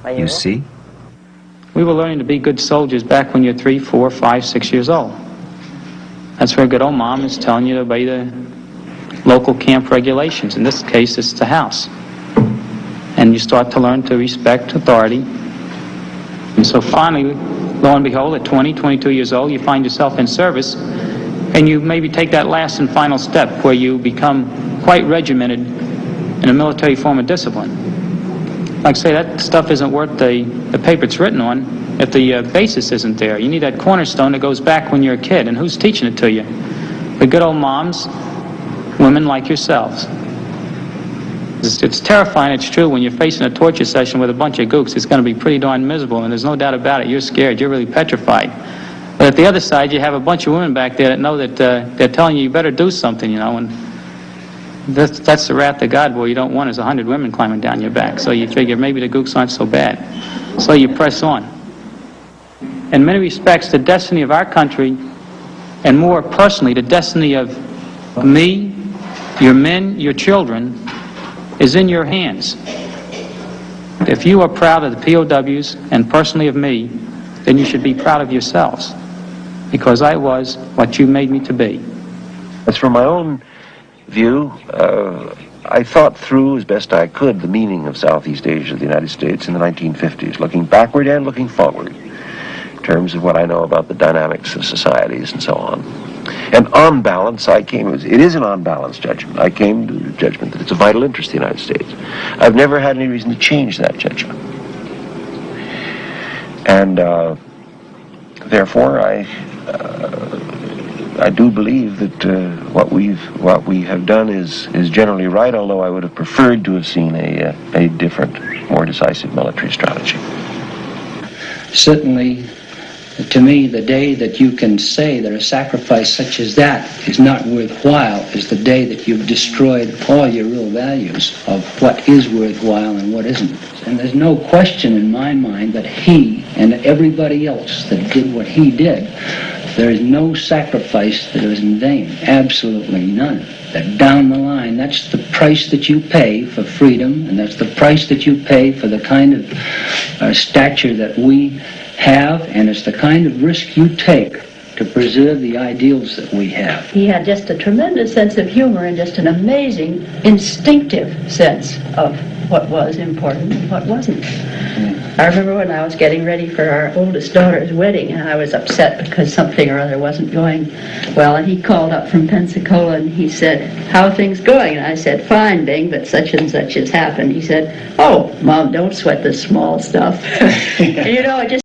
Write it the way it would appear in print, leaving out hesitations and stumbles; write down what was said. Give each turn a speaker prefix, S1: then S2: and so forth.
S1: You see?
S2: We were learning to be good soldiers back when you're 3, 4, 5, 6 years old. That's where good old mom is telling you to obey the local camp regulations. In this case, it's the house. And you start to learn to respect authority. And so finally, lo and behold, at 20, 22 years old, you find yourself in service, and you maybe take that last and final step where you become quite regimented in a military form of discipline. Like I say, that stuff isn't worth the paper it's written on if the basis isn't there. You need that cornerstone that goes back when you're a kid, and who's teaching it to you? The good old moms, women like yourselves. It's terrifying, it's true, when you're facing a torture session with a bunch of gooks, it's going to be pretty darn miserable, and there's no doubt about it. You're scared, you're really petrified. But at the other side, you have a bunch of women back there that know that they're telling you better do something, you know, and that's the wrath of God. What you don't want is 100 women climbing down your back. So you figure maybe the gooks aren't so bad. So you press on. In many respects, the destiny of our country, and more personally, the destiny of me, your men, your children, is in your hands. If you are proud of the POWs and personally of me, then you should be proud of yourselves, because I was what you made me to be.
S3: As for my own view, I thought through as best I could the meaning of Southeast Asia, the United States in the 1950s, looking backward and looking forward in terms of what I know about the dynamics of societies and so on. And on balance, it is an on-balance judgment. I came to the judgment that it's a vital interest of the United States. I've never had any reason to change that judgment. And therefore, I do believe that what we have done is generally right, although I would have preferred to have seen a different, more decisive military strategy.
S4: Certainly, to me, the day that you can say that a sacrifice such as that is not worthwhile is the day that you've destroyed all your real values of what is worthwhile and what isn't. And there's no question in my mind that he and everybody else that did what he did, there is no sacrifice that was in vain. Absolutely none. That down the line, that's the price that you pay for freedom, and that's the price that you pay for the kind of stature that we have, and it's the kind of risk you take to preserve the ideals that we have.
S5: He had just a tremendous sense of humor and just an amazing instinctive sense of what was important and what wasn't. I remember when I was getting ready for our oldest daughter's wedding, and I was upset because something or other wasn't going well, and he called up from Pensacola and he said, "How are things going?" And I said, "Fine, Bing, but such and such has happened." He said, "Oh, Mom, don't sweat the small stuff." And, you know, it just